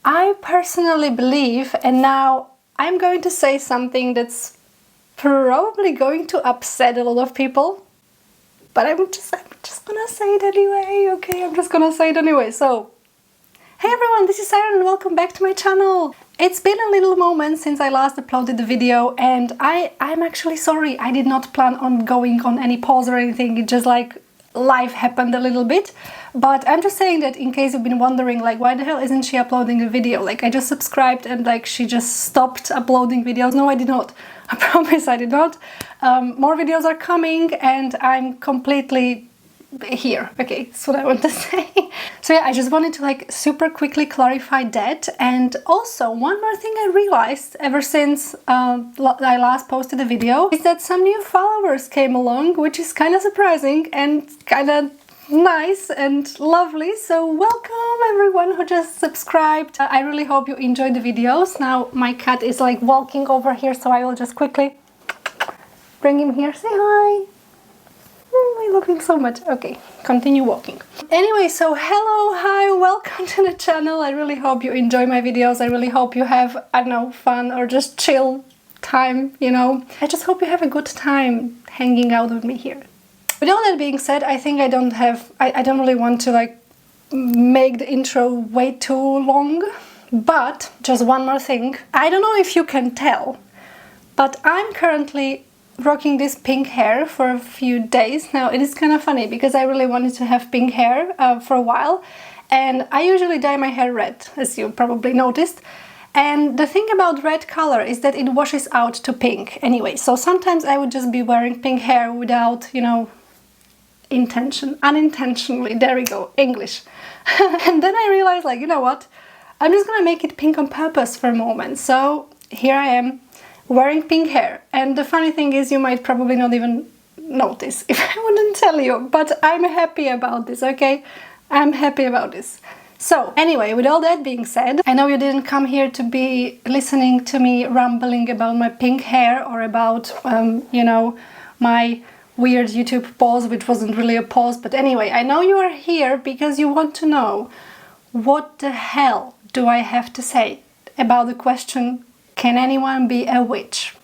I personally believe, and now I'm going to say something that's probably going to upset a lot of people, but I'm just gonna say it anyway, okay? I'm just gonna say it anyway. So, hey everyone, this is Siren and welcome back to my channel. It's been a little moment since I last uploaded the video, and I'm actually sorry. I did not plan on going on any pause or anything. It just like life happened a little bit. But I'm just saying that in case you've been wondering, like, why the hell isn't she uploading a video? Like, I just subscribed and like she just stopped uploading videos. No, I did not. I promise I did not. More videos are coming and I'm completely here. Okay, that's what I want to say. So yeah, I just wanted to like super quickly clarify that. And also one more thing I realized ever since I last posted a video is that some new followers came along, which is kind of surprising and kind of nice and lovely. So welcome everyone who just subscribed. I really hope you enjoyed the videos. Now my cat is like walking over here, so I will just quickly bring him here. Say hi. I love him so much. Okay, continue walking. Anyway, so hello, hi, welcome to the channel. I really hope you enjoy my videos. I really hope you have, I don't know, fun or just chill time, you know. I just hope you have a good time hanging out with me here. With all that being said, I think I don't really want to like make the intro way too long, but just one more thing. I don't know if you can tell, but I'm currently rocking this pink hair for a few days now. It is kind of funny because I really wanted to have pink hair for a while, and I usually dye my hair red, as you probably noticed. And the thing about red color is that it washes out to pink anyway. So sometimes I would just be wearing pink hair without, you know, unintentionally, there we go, English. And then I realized, like, you know what, I'm just gonna make it pink on purpose for a moment. So here I am wearing pink hair, and the funny thing is you might probably not even notice if I wouldn't tell you, but I'm happy about this, okay? I'm happy about this. So anyway, with all that being said, I know you didn't come here to be listening to me rambling about my pink hair or about you know, my weird YouTube pause, which wasn't really a pause, but anyway, I know you are here because you want to know what the hell do I have to say about the question, can anyone be a witch?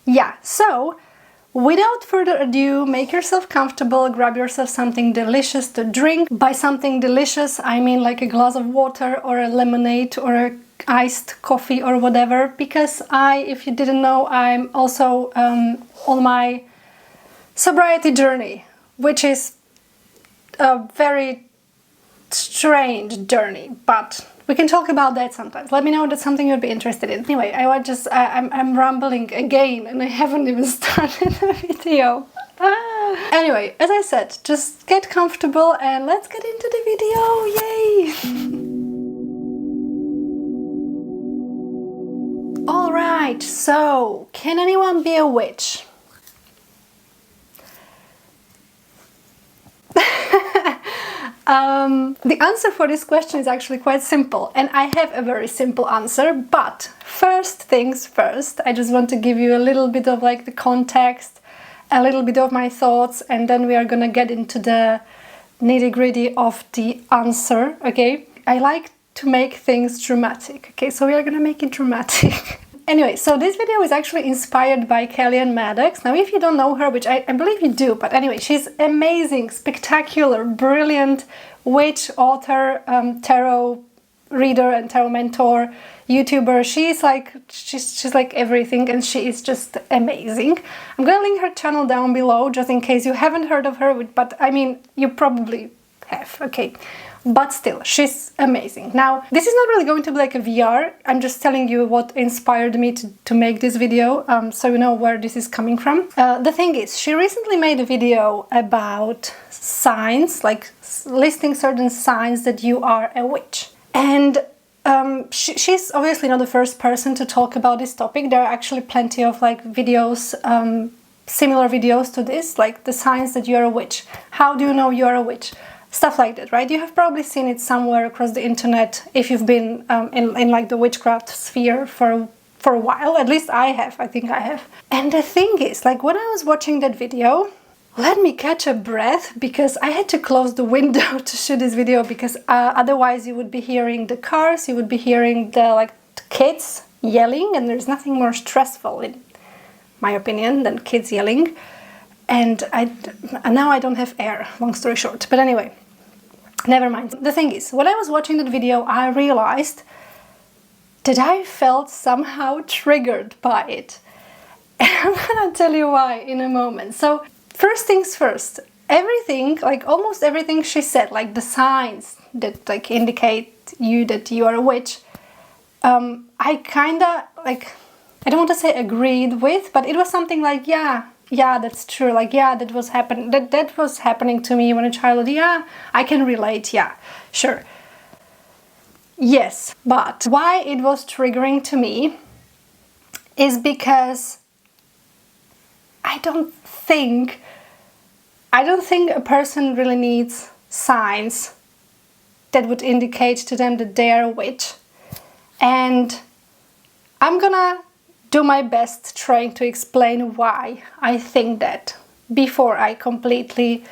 Yeah, so without further ado, make yourself comfortable, grab yourself something delicious to drink. By something delicious, I mean like a glass of water or a lemonade or a iced coffee or whatever, because if you didn't know, I'm also on my sobriety journey, which is a very strange journey, but we can talk about that sometimes. Let me know if that's something you'd be interested in. Anyway, I'm rambling again and I haven't even started the video. Anyway, as I said, just get comfortable and let's get into the video. Yay! Alright, so can anyone be a witch? The answer for this question is actually quite simple, and I have a very simple answer, but first things first, I just want to give you a little bit of like the context, a little bit of my thoughts, and then we are gonna get into the nitty-gritty of the answer, okay? I like to make things dramatic, okay? So we are gonna make it dramatic. Anyway, so this video is actually inspired by Kellyanne Maddox. Now, if you don't know her, which I believe you do, but anyway, she's amazing, spectacular, brilliant witch, author, tarot reader and tarot mentor, YouTuber. She's like everything, and she is just amazing. I'm gonna link her channel down below just in case you haven't heard of her, but I mean, you probably have, okay? But still, she's amazing. Now, this is not really going to be like a VR. I'm just telling you what inspired me to make this video, so you know where this is coming from. The thing is, she recently made a video about signs, like listing certain signs that you are a witch. And she's obviously not the first person to talk about this topic. There are actually plenty of like videos, similar videos to this, like the signs that you're a witch. How do you know you're a witch? Stuff like that, right? You have probably seen it somewhere across the internet if you've been in like the witchcraft sphere for a while. At least I have, I think I have. And the thing is, like when I was watching that video, let me catch a breath, because I had to close the window to shoot this video, because otherwise you would be hearing the cars, you would be hearing the kids yelling, and there's nothing more stressful in my opinion than kids yelling. And now I don't have air, long story short. But anyway, never mind. The thing is, when I was watching that video, I realized that I felt somehow triggered by it. And I'm gonna tell you why in a moment. So first things first, everything, almost everything she said, the signs that indicate you that you are a witch, I kinda I don't want to say agreed with, but it was something yeah, that's true. Yeah, that was happening to me when a child. Yeah, I can relate. Yeah, sure. Yes, but why it was triggering to me is because I don't think a person really needs signs that would indicate to them that they are a witch. And I'm gonna do my best trying to explain why I think that before I completely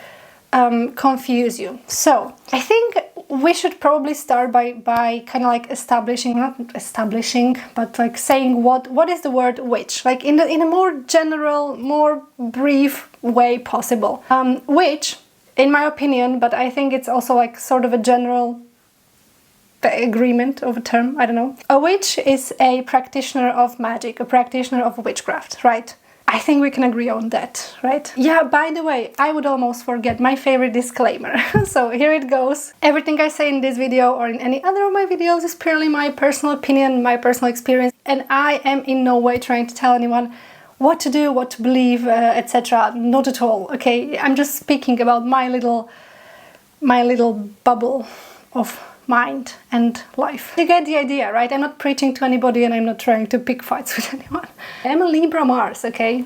confuse you. So I think we should probably start by kind of saying what is the word witch, in a more general, more brief way possible. Witch, in my opinion, but I think it's also sort of a general agreement of a term, I don't know. A witch is a practitioner of magic, a practitioner of witchcraft, right? I think we can agree on that, right? Yeah, by the way, I would almost forget my favorite disclaimer. So here it goes. Everything I say in this video or in any other of my videos is purely my personal opinion, my personal experience, and I am in no way trying to tell anyone what to do, what to believe, etc. Not at all, okay? I'm just speaking about my little bubble of mind and life. You get the idea, right? I'm not preaching to anybody and I'm not trying to pick fights with anyone. I'm a Libra Mars, okay?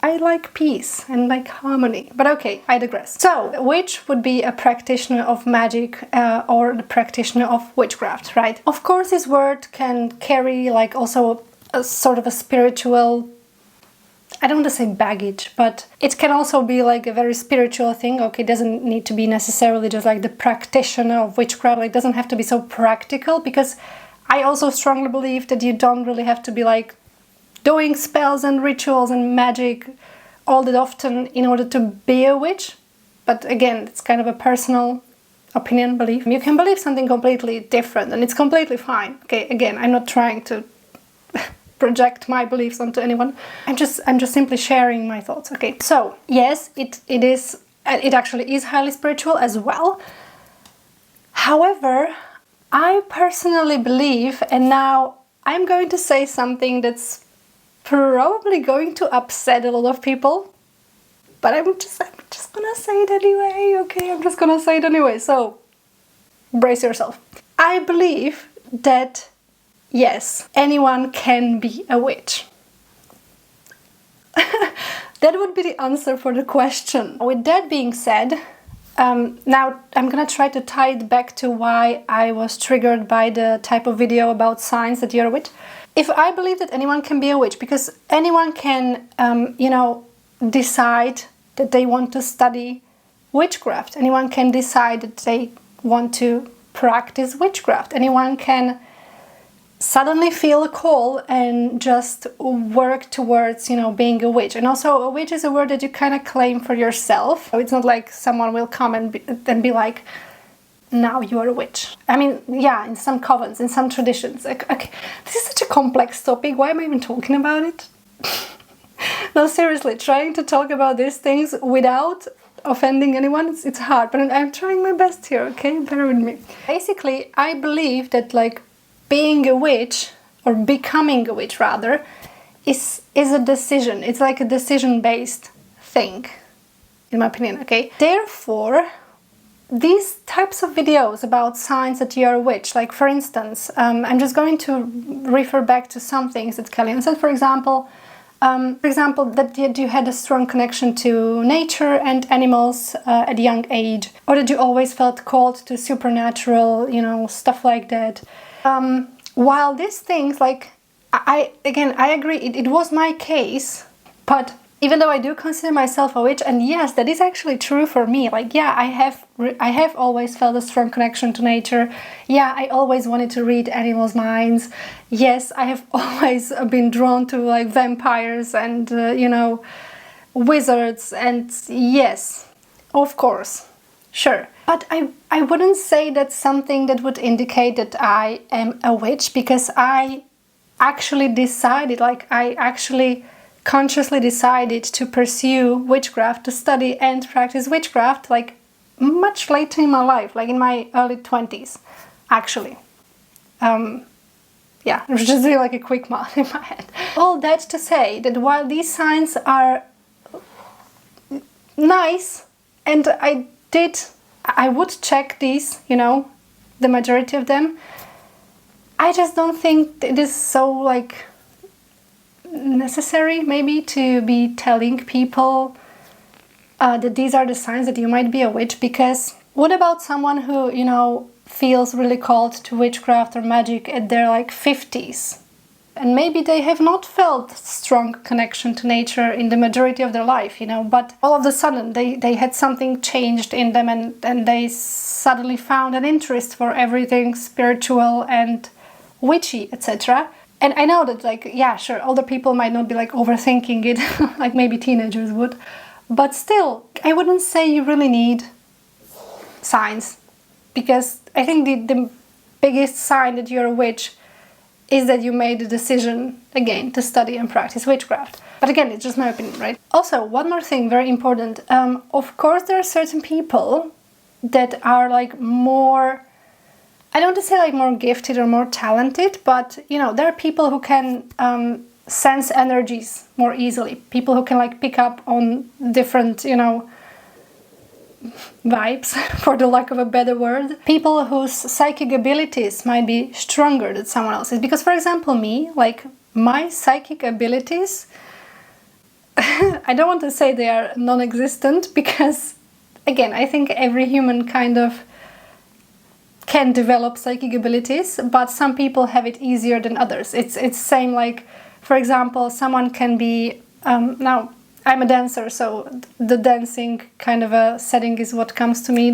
I like peace and harmony. But okay, I digress. So, witch would be a practitioner of magic or the practitioner of witchcraft, right? Of course, this word can carry also a sort of a spiritual, I don't want to say baggage, but it can also be a very spiritual thing. Okay, it doesn't need to be necessarily just the practitioner of witchcraft. It doesn't have to be so practical, because I also strongly believe that you don't really have to be doing spells and rituals and magic all that often in order to be a witch. But again, it's kind of a personal opinion, belief. You can believe something completely different and it's completely fine. Okay, again, I'm not trying to project my beliefs onto anyone. I'm just simply sharing my thoughts. Okay, so yes, it actually is highly spiritual as well. However, I personally believe, and now I'm going to say something that's probably going to upset a lot of people, but I'm just gonna say it anyway. Okay, I'm just gonna say it anyway. So brace yourself. I believe that yes, anyone can be a witch. That would be the answer for the question. With that being said, now I'm gonna try to tie it back to why I was triggered by the type of video about signs that you're a witch. If I believe that anyone can be a witch, because anyone can, decide that they want to study witchcraft. Anyone can decide that they want to practice witchcraft. Anyone can suddenly feel a call and just work towards, being a witch. And also, a witch is a word that you kind of claim for yourself. It's not like someone will come and be like, now you are a witch. I mean, yeah, in some covens, in some traditions. Okay, this is such a complex topic. Why am I even talking about it? No, seriously, trying to talk about these things without offending anyone, it's hard. But I'm trying my best here, okay? Bear with me. Basically, I believe that, being a witch, or becoming a witch rather, is a decision. It's a decision-based thing, in my opinion, okay? Therefore, these types of videos about signs that you're a witch, for instance, I'm just going to refer back to some things that Kellyanne said, for example, that you had a strong connection to nature and animals at a young age, or that you always felt called to supernatural, stuff like that. While these things, I agree, it was my case, but Even though I do consider myself a witch, and yes, that is actually true for me. Like, yeah, I have always felt a strong connection to nature. Yeah, I always wanted to read animals' minds. Yes, I have always been drawn to like vampires and wizards. And yes, of course, sure. But I wouldn't say that's something that would indicate that I am a witch, because I actually decided, like, I actually consciously decided to pursue witchcraft, to study and practice witchcraft, like much later in my life, like in my early 20s, actually. Yeah, it was just really like a quick math in my head. All that to say that while these signs are nice, and I would check these, the majority of them, I just don't think it is so like necessary maybe to be telling people that these are the signs that you might be a witch. Because what about someone who feels really called to witchcraft or magic at their like 50s, and maybe they have not felt strong connection to nature in the majority of their life, but all of a sudden they had something changed in them, and they suddenly found an interest for everything spiritual and witchy, etc. And I know that, like, yeah, sure, older people might not be like overthinking it, like maybe teenagers would, but still, I wouldn't say you really need signs, because I think the biggest sign that you're a witch is that you made the decision, again, to study and practice witchcraft. But again, it's just my opinion, right? Also, one more thing, very important. Of course, there are certain people that are like more, I don't want to say like more gifted or more talented, but there are people who can sense energies more easily. People who can like pick up on different, vibes, for the lack of a better word. People whose psychic abilities might be stronger than someone else's. Because, for example, me, like my psychic abilities, I don't want to say they are non-existent, because, again, I think every human kind of can develop psychic abilities, but some people have it easier than others. It's same like, for example, someone can be now I'm a dancer, so the dancing kind of a setting is what comes to me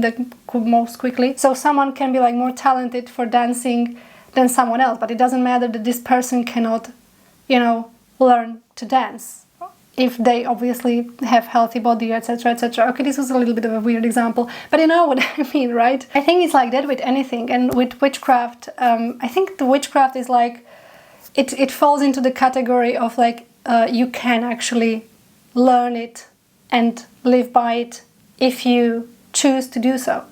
most quickly. So someone can be like more talented for dancing than someone else, but it doesn't matter that this person cannot, learn to dance if they obviously have healthy body, etc., etc. Okay, this was a little bit of a weird example, but you know what I mean, right? I think it's like that with anything, and with witchcraft, I think the witchcraft is like, it falls into the category of like, you can actually learn it and live by it if you choose to do so,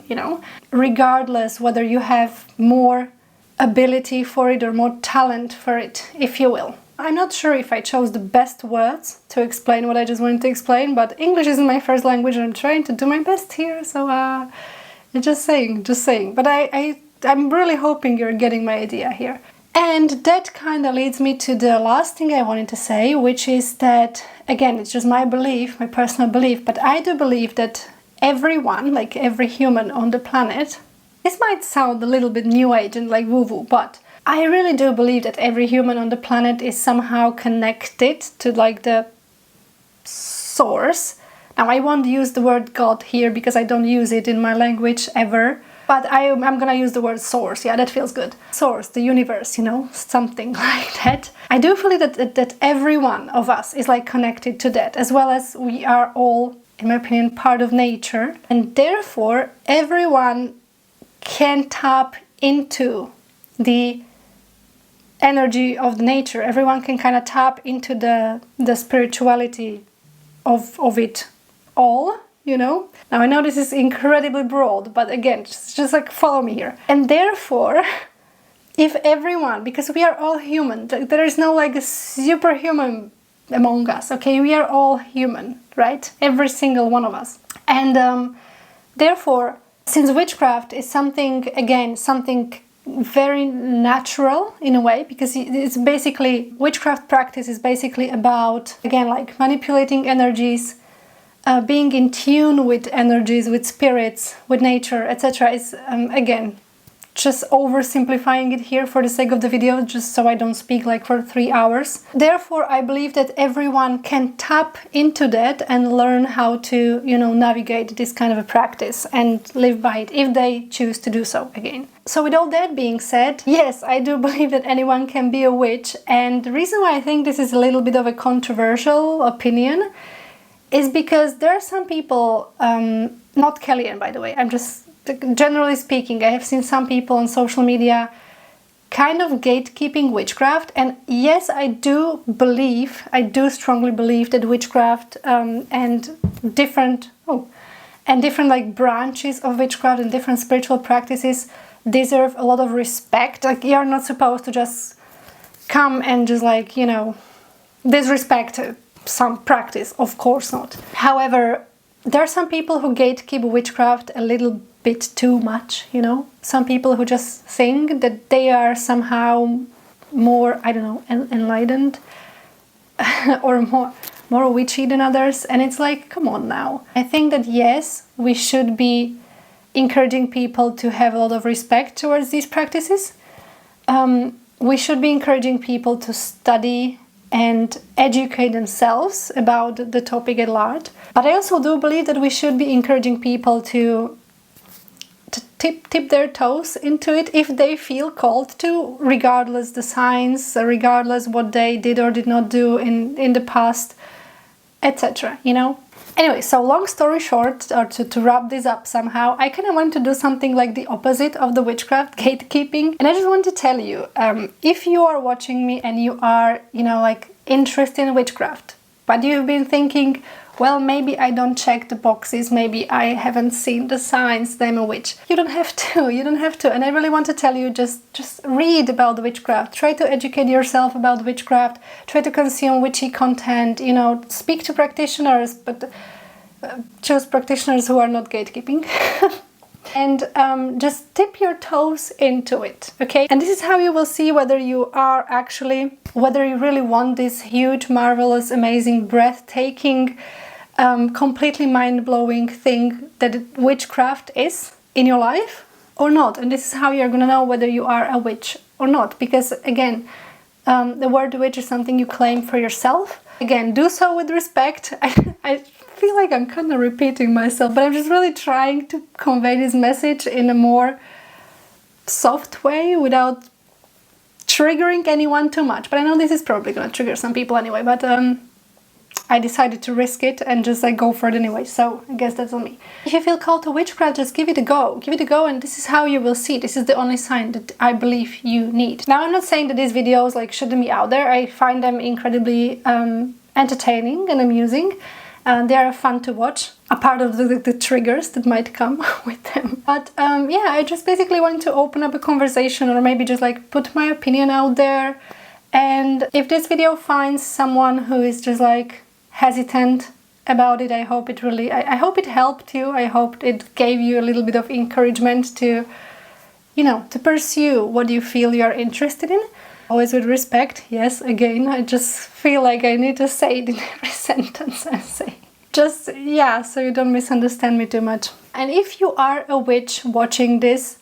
regardless whether you have more ability for it or more talent for it, if you will. I'm not sure if I chose the best words to explain what I just wanted to explain, but English isn't my first language and I'm trying to do my best here, so just saying. But I'm really hoping you're getting my idea here. And that kind of leads me to the last thing I wanted to say, which is that, again, it's just my belief, my personal belief, but I do believe that everyone, like every human on the planet, this might sound a little bit new age and like woo-woo, but I really do believe that every human on the planet is somehow connected to like the source. Now, I won't use the word God here because I don't use it in my language ever. But I'm gonna use the word source, yeah, that feels good. Source, the universe, something like that. I do feel that every one of us is like connected to that, as well as we are all, in my opinion, part of nature. And therefore, everyone can tap into the energy of nature. Everyone can kind of tap into the spirituality of it all. Now I know this is incredibly broad, but again, just like follow me here. And therefore, if everyone, because we are all human, there is no like a superhuman among us, okay? We are all human, right? Every single one of us. And therefore, since witchcraft is something very natural in a way, because it's basically, witchcraft practice is basically about, again, like manipulating energies, being in tune with energies, with spirits, with nature, etc. is, again, just oversimplifying it here for the sake of the video, just so I don't speak like for 3 hours. Therefore, I believe that everyone can tap into that and learn how to, you know, navigate this kind of a practice and live by it if they choose to do so again. So with all that being said, yes, I do believe that anyone can be a witch, and the reason why I think this is a little bit of a controversial opinion is because there are some people, not Kellyanne by the way, I'm just generally speaking, I have seen some people on social media kind of gatekeeping witchcraft, and yes, I do strongly believe that witchcraft and different like branches of witchcraft and different spiritual practices deserve a lot of respect. Like, you're not supposed to just come and just like, you know, disrespect some practice, of course not. However, there are some people who gatekeep witchcraft a little bit too much, you know. Some people who just think that they are somehow more, I don't know, enlightened or more witchy than others, and it's like, come on now. I think that yes, we should be encouraging people to have a lot of respect towards these practices. We should be encouraging people to study and educate themselves about the topic at large. But I also do believe that we should be encouraging people to tip their toes into it if they feel called to, regardless the signs, regardless what they did or did not do in the past, etc., you know. Anyway, so long story short, or to wrap this up somehow, I kind of want to do something like the opposite of the witchcraft gatekeeping. And I just want to tell you, if you are watching me and you are, you know, like interested in witchcraft, but you've been thinking, well, maybe I don't check the boxes, maybe I haven't seen the signs that I'm a witch. You don't have to. And I really want to tell you, just read about witchcraft. Try to educate yourself about witchcraft. Try to consume witchy content, you know, speak to practitioners, but choose practitioners who are not gatekeeping. And just dip your toes into it, okay? And this is how you will see whether you really want this huge, marvelous, amazing, breathtaking, completely mind-blowing thing that witchcraft is in your life or not. And this is how you're gonna know whether you are a witch or not, because again, the word witch is something you claim for yourself. Again, do so with respect. I feel like I'm kind of repeating myself, but I'm just really trying to convey this message in a more soft way without triggering anyone too much. But I know this is probably going to trigger some people anyway, but I decided to risk it and just like go for it anyway, so I guess that's on me. If you feel called to witchcraft, just give it a go. Give it a go, and this is how you will see. This is the only sign that I believe you need. Now, I'm not saying that these videos like shouldn't be out there. I find them incredibly entertaining and amusing. They are fun to watch, a part of the triggers that might come with them. But yeah, I just basically want to open up a conversation, or maybe just like put my opinion out there. And if this video finds someone who is just like hesitant about it, I hope it really, I hope it helped you. I hope it gave you a little bit of encouragement to, you know, to pursue what you feel you're interested in. Always with respect, yes, again, I just feel like I need to say it in every sentence I say. Just, yeah, so you don't misunderstand me too much. And if you are a witch watching this,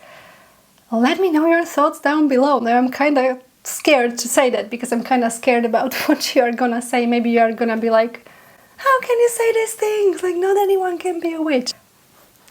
let me know your thoughts down below. I'm kind of scared to say that, because I'm kind of scared about what you are gonna say. Maybe you are gonna be like, how can you say these things? Like, not anyone can be a witch.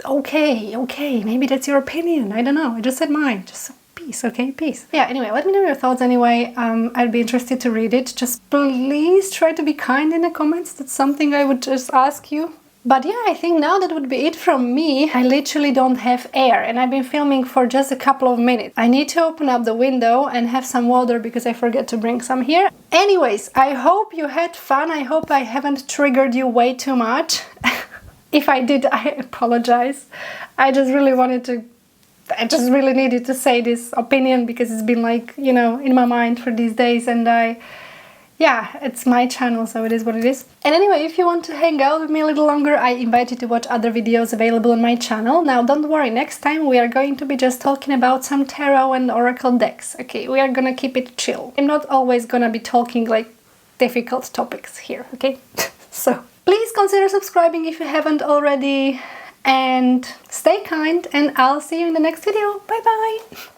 Okay, maybe that's your opinion. I don't know, I just said mine. Just peace, okay? Peace. Yeah, anyway, let me know your thoughts anyway. I'd be interested to read it. Just please try to be kind in the comments. That's something I would just ask you. But yeah, I think now that would be it from me. I literally don't have air, and I've been filming for just a couple of minutes. I need to open up the window and have some water because I forget to bring some here. Anyways, I hope you had fun. I hope I haven't triggered you way too much. If I did, I apologize. I just really needed to say this opinion because it's been like, you know, in my mind for these days, and yeah, it's my channel, so it is what it is. And anyway, if you want to hang out with me a little longer, I invite you to watch other videos available on my channel. Now, don't worry, next time we are going to be just talking about some tarot and oracle decks, okay? We are gonna keep it chill. I'm not always gonna be talking like difficult topics here, okay? So, please consider subscribing if you haven't already. and stay kind, and I'll see you in the next video. Bye bye!